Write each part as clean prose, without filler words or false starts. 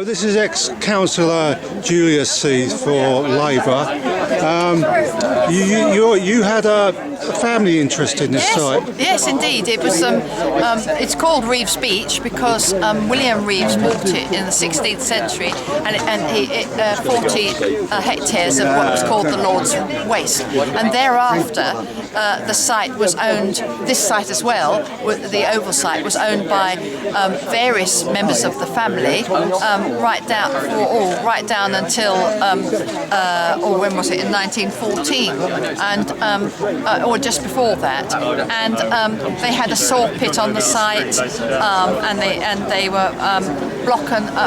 This is ex-councilor Julius Seath for Labour. You had a family interest in this site. Yes, indeed. It was. It's called Reeves Beach because William Reeves bought it in the 16th century, and 40 hectares of what was called the Lord's Waste. And thereafter, the site was owned. This site as well, the oval site, was owned by various members of the family. Right down until, or when was it, in 1914, and or just before that. And they had a saw pit on the site, and they were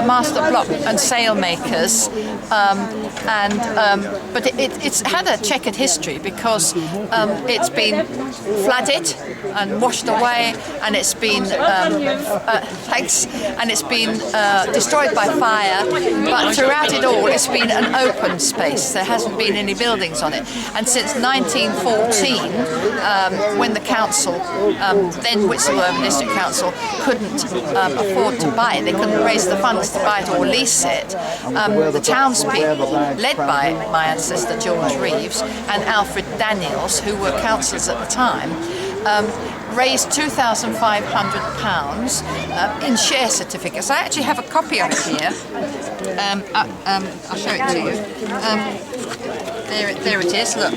master block and sail makers. But it's had a checkered history because it's been flooded and washed away, and it's been destroyed by fire. But throughout it all, it's been an open space. There hasn't been any buildings on it. And since 1914, when the council, then Whitstable District Council, couldn't afford to buy it, they couldn't raise the funds to buy it or lease it, the townspeople, led by my ancestor George Reeves and Alfred Daniels, who were councillors at the time, raised £2,500 in share certificates. I actually have a copy of it here. I'll show it to you. There it is. Look,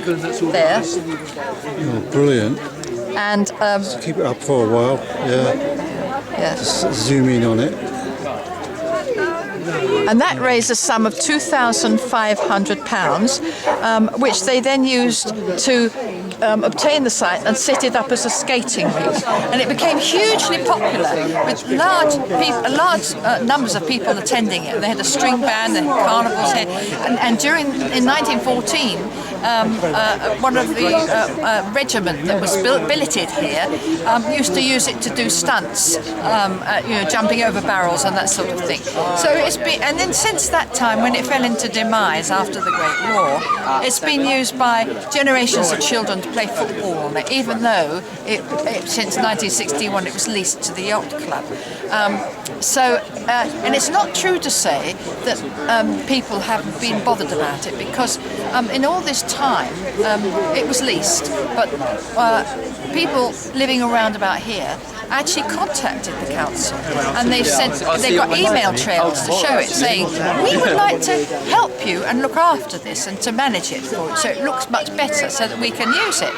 there. Oh, brilliant. And just keep it up for a while. Yeah. Just zoom in on it. And that raised a sum of £2,500, which they then used to obtain the site and set it up as a skating rink. And it became hugely popular with large numbers of people attending it. They had a string band, they had carnivals here. And in 1914, one of the regiment that was billeted here used to use it to do stunts, jumping over barrels and that sort of thing. So it's been, and then since that time, when it fell into demise after the Great War, it's been used by generations of children to play football on it, even though since 1961 it was leased to the Yacht Club. And it's not true to say that people haven't been bothered about it, because in all this time it was leased, but people living around about here actually contacted the council, and they've got email trails to show it, saying we would like to help you and look after this and to manage it for it so it looks much better so that we can use it.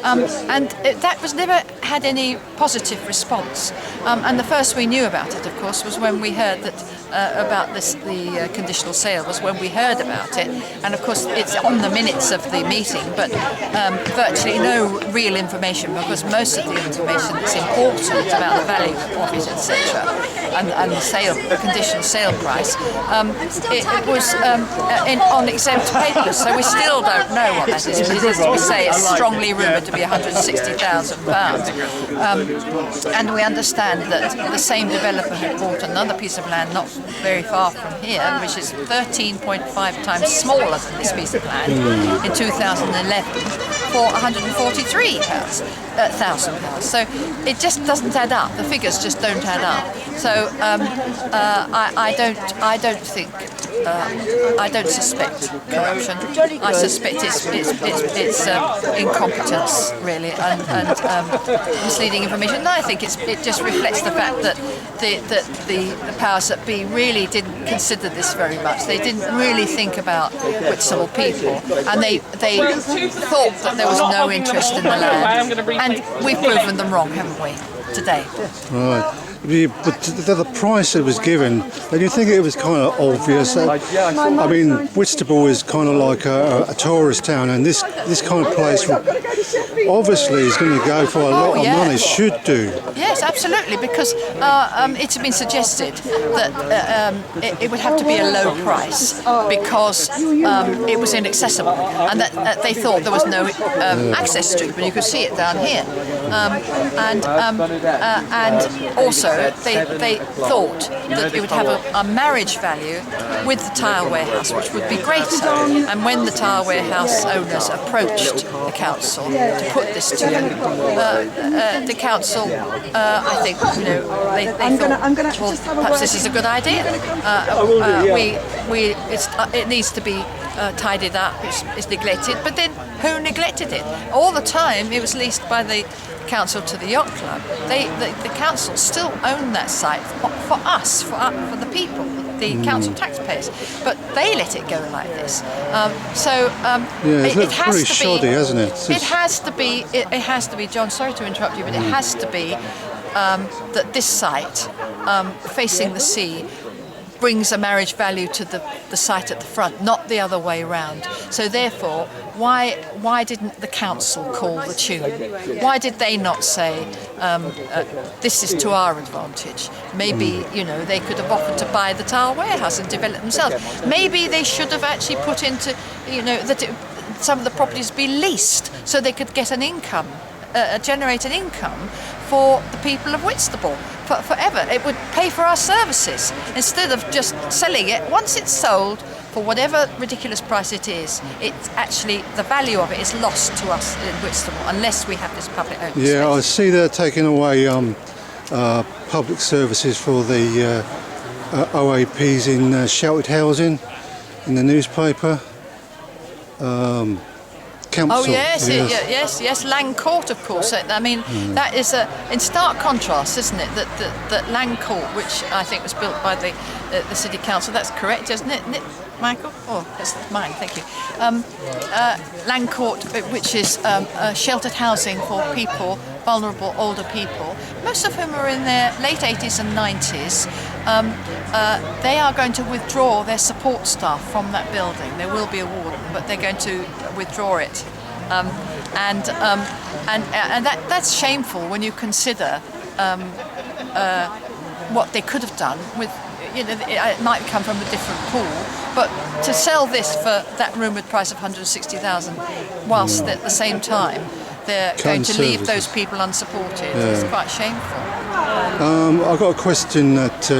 That was never had any positive response. And the first we knew about it, of course, was when we heard that about the conditional sale, was when we heard about it. And of course it's on the minutes of the meeting, but virtually no real information, because most of the information that's important about the value of it, etc., and the conditional sale price, it was on exempt papers, so we still don't know what that is. We say it's strongly rumoured to be £160,000, and we understand that the same developer had bought another piece of land not very far from here, which is 13.5 times smaller than this piece of land, in 2011 for £143,000. So it just doesn't add up. The figures just don't add up. So I don't suspect corruption. I suspect it's incompetence, really, and misleading information. And I think it just reflects the fact that the powers that be really didn't consider this very much. They didn't really think about Whitstable people, and they thought that there was no interest in the land. And we've proven them wrong, haven't we, today? Right. But the price that was given, then you think it was kind of obvious. I mean, Whitstable is kind of like a tourist town, and this kind of place obviously is going to go for a lot of money, should do. Yes, absolutely, because it's been suggested that it would have to be a low price because it was inaccessible, and that they thought there was no access to it, but you could see it down here. and also they thought that it would have a marriage value with the tile warehouse, which would be greater. And when the tile warehouse owners approached the council to put this to them, the council, I think, they thought, well, perhaps this is a good idea. It needs to be tidied up. It's neglected, but then who neglected it? All the time it was leased by the council to the yacht club. The council still own that site for us, for the people, the council taxpayers, but they let it go like this. It has pretty shoddy, hasn't it? It has to be. John, sorry to interrupt you, but it has to be that this site, facing the sea, brings a marriage value to the site at the front, not the other way around. So therefore, why didn't the council call the tune? Why did they not say, this is to our advantage? Maybe, they could have offered to buy the tile warehouse and develop themselves. Maybe they should have actually put into, some of the properties be leased so they could get an income, generate an income for the people of Whitstable forever. It would pay for our services instead of just selling it. Once it's sold for whatever ridiculous price it is, it's actually, the value of it is lost to us in Whitstable unless we have this public open space. I see they're taking away public services for the OAPs in sheltered housing in the newspaper. Council, oh yes, Lang Court, of course. I mean, that is in stark contrast, isn't it? That Lang Court, which I think was built by the city council. That's correct, isn't it, Michael? Oh, that's mine. Thank you. Lang Court, which is sheltered housing for people, vulnerable older people, most of whom are in their late 80s and 90s. They are going to withdraw their support staff from that building. There will be a warden, but they're going to withdraw it, and that's shameful when you consider what they could have done with. It might come from a different pool, but to sell this for that rumoured price of 160,000, whilst at the same time they're going to leave those people unsupported, is quite shameful. I've got a question that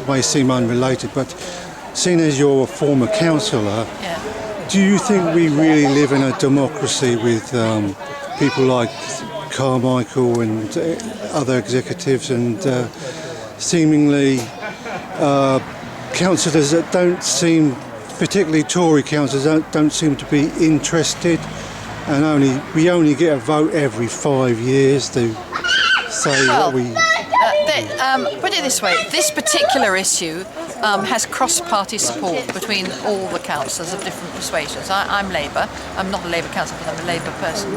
may seem unrelated, but seeing as you're a former councillor, do you think we really live in a democracy with people like Carmichael and other executives and seemingly councillors that don't seem, particularly Tory councillors, don't seem to be interested, and we only get a vote every 5 years to say what we... Put it this way, this particular issue has cross-party support between all the councillors of different persuasions. I'm Labour. I'm not a Labour councillor, but I'm a Labour person.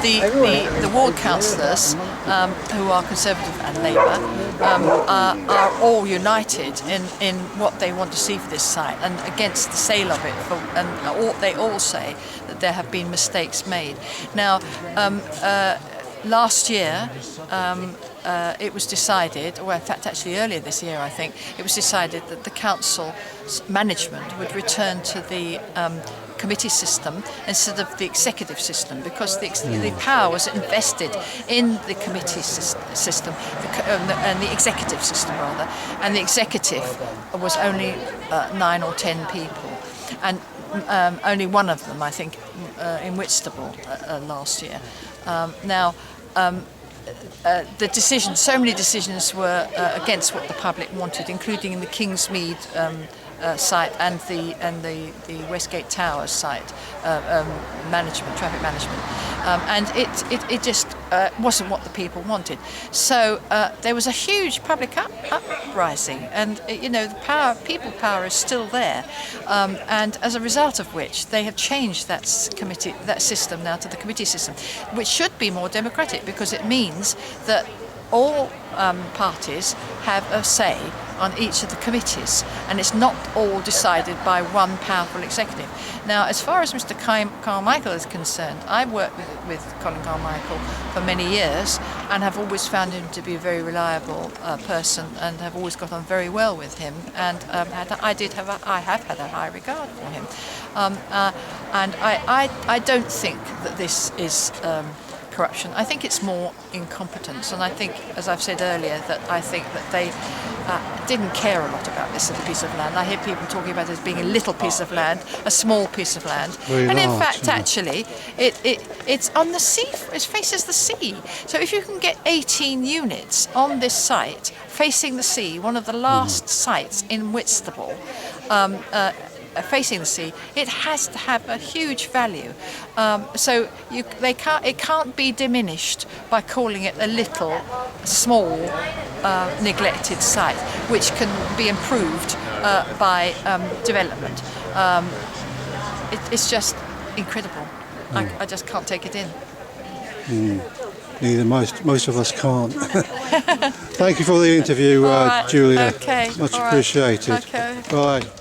The ward councillors, who are Conservative and Labour, are all united in what they want to see for this site and against the sale of it. They all say that there have been mistakes made. Now, last year, it was decided, well, in fact, actually earlier this year, I think, it was decided that the council management would return to the committee system instead of the executive system, because the power was invested in the committee system and the executive system rather, and the executive was only 9 or 10 people, and only one of them, I think, in Whitstable last year. So many decisions were against what the public wanted, including in the Kingsmead site and the Westgate Towers site, traffic management, and it just wasn't what the people wanted. So there was a huge public uprising, and the people power is still there, and as a result of which they have changed that system now to the committee system, which should be more democratic, because it means that all parties have a say on each of the committees, and it's not all decided by one powerful executive. Now, as far as Mr. Carmichael is concerned, I've worked with Colin Carmichael for many years and have always found him to be a very reliable person, and have always got on very well with him, and I have had a high regard for him. And I don't think that this is corruption. I think it's more incompetence, and I think, as I've said earlier, that I think that they didn't care a lot about this little piece of land. I hear people talking about it as being a little piece of land, a small piece of land, Very and in large, fact, yeah. actually, it's on the sea. It faces the sea. So if you can get 18 units on this site facing the sea, one of the last sites in Whitstable, facing the sea, it has to have a huge value. So it can't be diminished by calling it a little, small, neglected site, which can be improved by development. It's just incredible. I just can't take it in. Neither most of us can't. Thank you for the interview, All right. Julia. Okay. Much All right. appreciated. Okay. Bye.